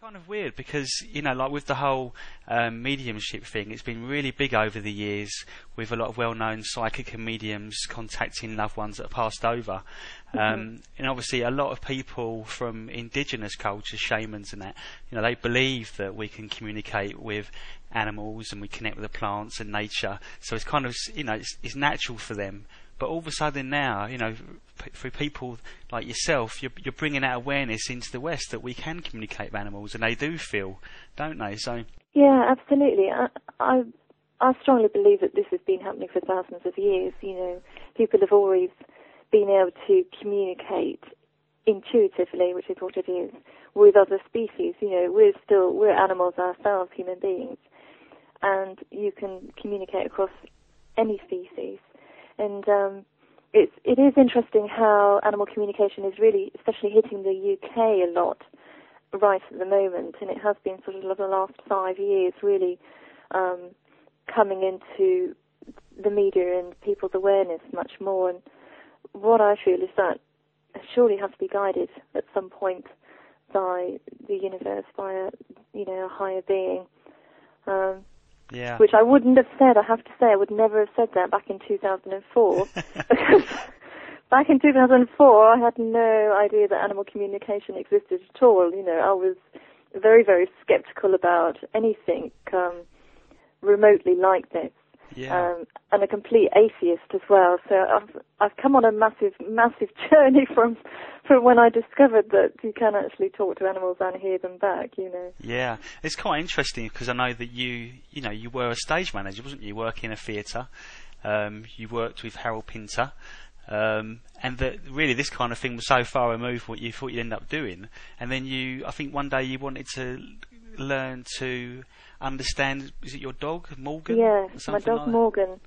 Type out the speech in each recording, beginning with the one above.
Kind of weird because, like with the whole mediumship thing, it's been really big over the years with a lot of well-known psychic and mediums contacting loved ones that have passed over. And obviously a lot of people from indigenous cultures, shamans and that, they believe that we can communicate with animals and we connect with the plants and nature. So it's kind of, it's natural for them. But all of a sudden now, for people like yourself, you're bringing that awareness into the West that we can communicate with animals, and they do feel, don't they? So yeah, absolutely. I strongly believe that this has been happening for thousands of years. People have always been able to communicate intuitively, which is what it is, with other species. We're animals ourselves, human beings, and you can communicate across any species. And it is interesting how animal communication is really, especially hitting the UK a lot right at the moment, and it has been sort of the last 5 years really coming into the media and people's awareness much more. And what I feel is that it surely has to be guided at some point by the universe, by a higher being. Yeah. Which I wouldn't have said. I have to say, I would never have said that back in 2004. Because back in 2004, I had no idea that animal communication existed at all. I was very, very skeptical about anything remotely like this. Yeah. And a complete atheist as well. So I've come on a massive, massive journey from when I discovered that you can actually talk to animals and hear them back. Yeah, it's quite interesting because I know that you were a stage manager, wasn't you? Working in a theatre. You worked with Harold Pinter. And that really this kind of thing was so far removed from what you thought you'd end up doing. And then I think one day you wanted to learn to understand, is it your dog, Morgan? Yeah, my dog like Morgan.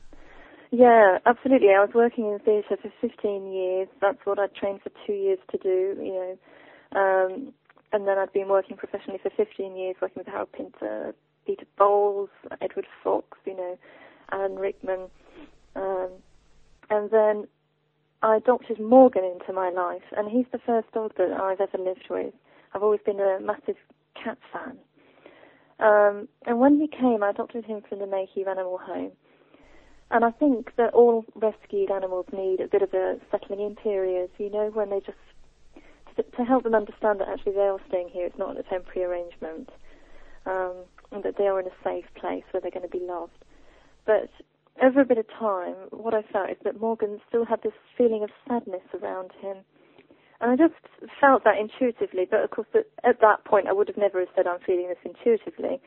Yeah, absolutely. I was working in theatre for 15 years. That's what I trained for 2 years to do, and then I'd been working professionally for 15 years, working with Harold Pinter, Peter Bowles, Edward Fox, Alan Rickman. And then I adopted Morgan into my life, and he's the first dog that I've ever lived with. I've always been a massive cat fan. And when he came, I adopted him from the Mayhew Animal Home. And I think that all rescued animals need a bit of a settling in period, when they just, to help them understand that actually they are staying here, it's not a temporary arrangement, and that they are in a safe place where they're going to be loved. But over a bit of time, what I felt is that Morgan still had this feeling of sadness around him. And I just felt that intuitively, but of course at that point I would have never said I'm feeling this intuitively.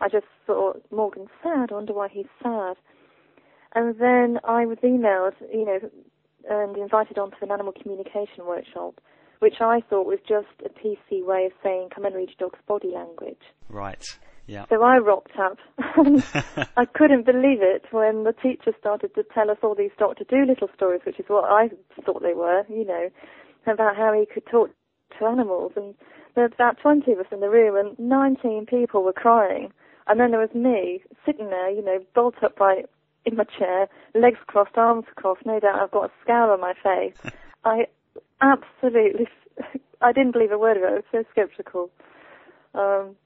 I just thought, Morgan's sad, I wonder why he's sad. And then I was emailed, and invited onto an animal communication workshop, which I thought was just a PC way of saying, come and read your dog's body language. Right, yeah. So I rocked up. I couldn't believe it when the teacher started to tell us all these Dr. Dolittle stories, which is what I thought they were, about how he could talk to animals. And there were about 20 of us in the room, and 19 people were crying. And then there was me, sitting there, bolt upright in my chair, legs crossed, arms crossed. No doubt I've got a scowl on my face. I didn't believe a word of it. I was so sceptical. And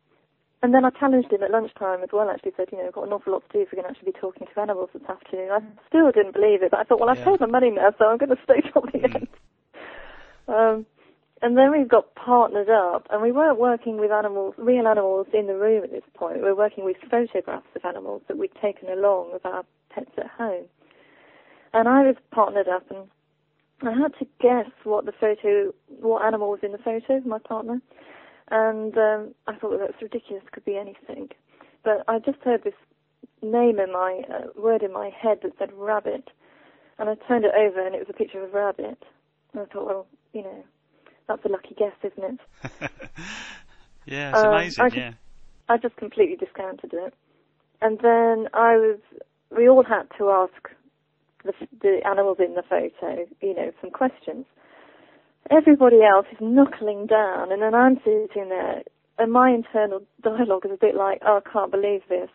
then I challenged him at lunchtime as well, actually said, I've got an awful lot to do if we're going to actually be talking to animals this afternoon. I still didn't believe it, but I thought, well, I've paid my money now, so I'm going to stay till the end. And then we got partnered up, and we weren't working with real animals in the room at this point. We were working with photographs of animals that we'd taken along with our pets at home. And I was partnered up, and I had to guess what animal was in the photo, my partner. And I thought, well, that's ridiculous, could be anything. But I just heard this name in my word in my head that said rabbit. And I turned it over, and it was a picture of a rabbit. And I thought, well, that's a lucky guess, isn't it? Yeah, it's amazing, I just completely discounted it. And then we all had to ask the animals in the photo, some questions. Everybody else is knuckling down, and then I'm sitting there, and my internal dialogue is a bit like, I can't believe this.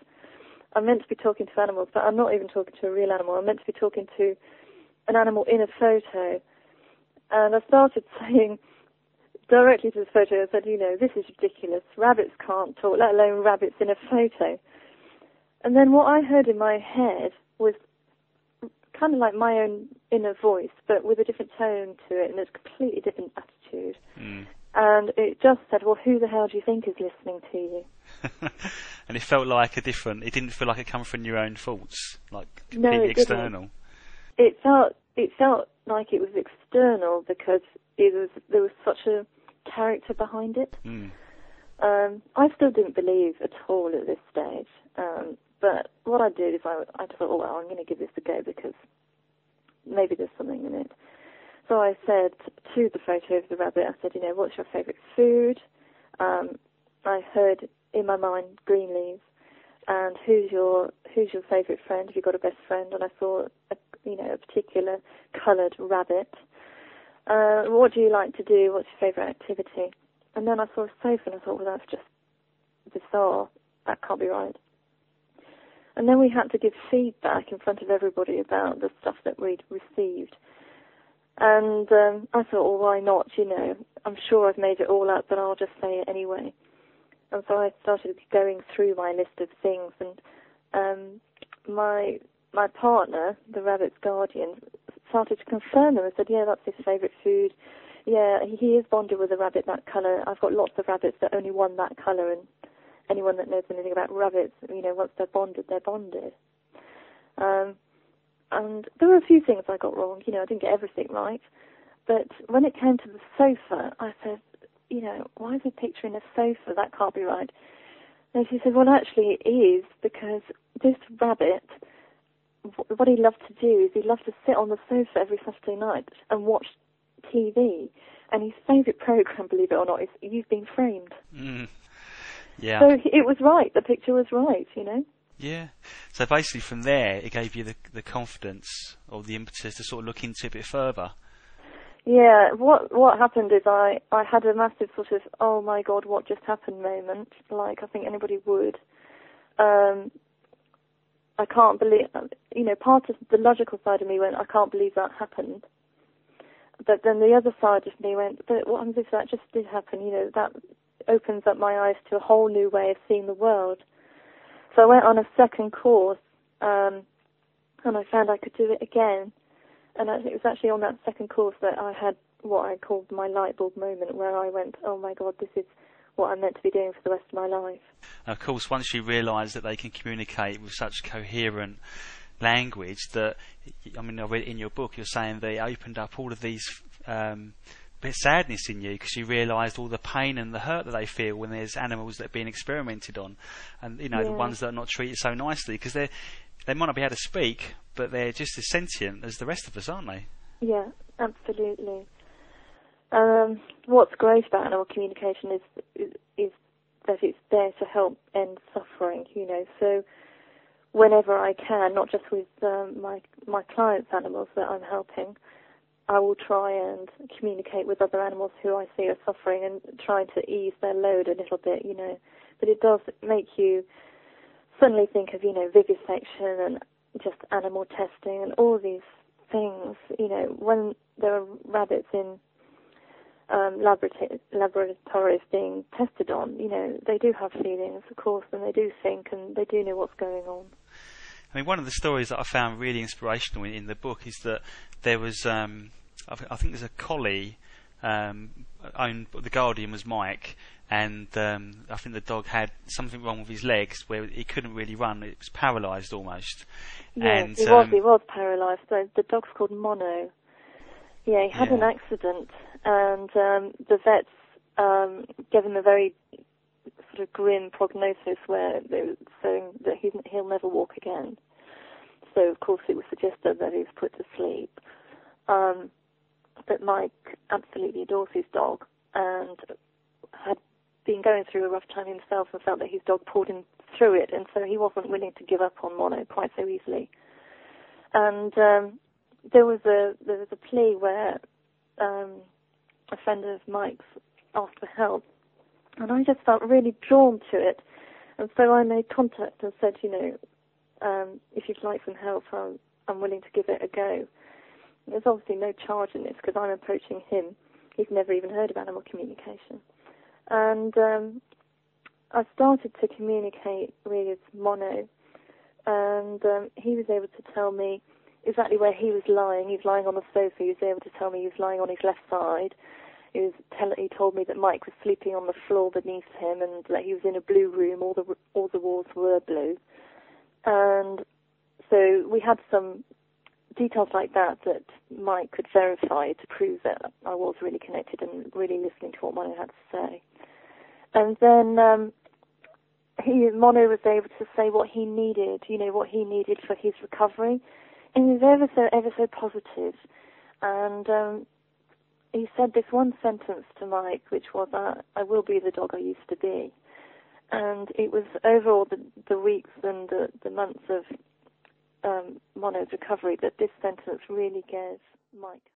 I'm meant to be talking to animals, but I'm not even talking to a real animal. I'm meant to be talking to an animal in a photo. And I started saying, directly to the photo and said, this is ridiculous. Rabbits can't talk, let alone rabbits in a photo. And then what I heard in my head was kind of like my own inner voice, but with a different tone to it and a completely different attitude. And it just said, well, who the hell do you think is listening to you? And it felt like it didn't feel like it come from your own thoughts, like completely external. It felt like it was external because there was such a character behind it. I still didn't believe at all at this stage. But what I did is I thought, oh, well, I'm going to give this a go because maybe there's something in it. So I said to the photo of the rabbit, I said, what's your favourite food? I heard in my mind green leaves. And who's your favourite friend? Have you got a best friend? And I saw a particular coloured rabbit. What do you like to do? What's your favourite activity? And then I saw a sofa and I thought, well, that's just bizarre. That can't be right. And then we had to give feedback in front of everybody about the stuff that we'd received. And I thought, well, why not? I'm sure I've made it all up, but I'll just say it anyway. And so I started going through my list of things, and my partner, the rabbit's guardian, started to confirm them and said, yeah, that's his favourite food. Yeah, he is bonded with a rabbit that colour. I've got lots of rabbits that only one that colour, and anyone that knows anything about rabbits, once they're bonded, they're bonded. And there were a few things I got wrong. I didn't get everything right. But when it came to the sofa, I said, why is he picturing a sofa? That can't be right. And she said, well, actually it is, because this rabbit, what he loved to do is he loved to sit on the sofa every Saturday night and watch TV. And his favourite programme, believe it or not, is You've Been Framed. Yeah. So it was right. The picture was right, Yeah. So basically from there, it gave you the confidence or the impetus to sort of look into it a bit further. Yeah, what happened is I had a massive sort of, oh my God, what just happened moment, like I think anybody would. I can't believe, part of the logical side of me went, I can't believe that happened. But then the other side of me went, but what happens if that just did happen? That opens up my eyes to a whole new way of seeing the world. So I went on a second course, and I found I could do it again. And it was actually on that second course that I had what I called my light bulb moment, where I went, oh my God, this is what I'm meant to be doing for the rest of my life. Of course, once you realise that they can communicate with such coherent language that, I read in your book, you're saying they opened up all of these bit of sadness in you because you realised all the pain and the hurt that they feel when there's animals that are being experimented on, and the ones that are not treated so nicely, because they might not be able to speak, but they're just as sentient as the rest of us, aren't they? Yeah, absolutely. What's great about animal communication is that it's there to help end suffering, so whenever I can, not just with my clients' animals that I'm helping, I will try and communicate with other animals who I see are suffering and try to ease their load a little bit, But it does make you suddenly think of, vivisection and just animal testing and all these things. When there are rabbits in laboratories being tested on, they do have feelings, of course, and they do think and they do know what's going on. One of the stories that I found really inspirational in the book is that there was, I think there's a collie, the guardian was Mike, and I think the dog had something wrong with his legs where he couldn't really run. It was paralysed almost. Yes, and, he was paralysed. So the dog's called Mono. Yeah, he had an accident, and the vets gave him a very sort of grim prognosis where they were saying that he'll never walk again. So, of course, it was suggested that he was put to sleep. But Mike absolutely adores his dog and had been going through a rough time himself and felt that his dog pulled him through it, and so he wasn't willing to give up on Mono quite so easily. And there was a plea where a friend of Mike's asked for help, and I just felt really drawn to it, and so I made contact and said, if you'd like some help, I'm willing to give it a go. There's obviously no charge in this because I'm approaching him, He's never even heard of animal communication. And I started to communicate with Mono, and he was able to tell me exactly where he was lying. He was lying on the sofa. He was able to tell me he was lying on his left side. He told me that Mike was sleeping on the floor beneath him, and that he was in a blue room. All the walls were blue. And so we had some details like that Mike could verify to prove that I was really connected and really listening to what Mono had to say. And then Mono was able to say what he needed, what he needed for his recovery. And he was ever so positive. And he said this one sentence to Mike, which was, I will be the dog I used to be. And it was over all the weeks and the months of Mono's recovery that this sentence really gave Mike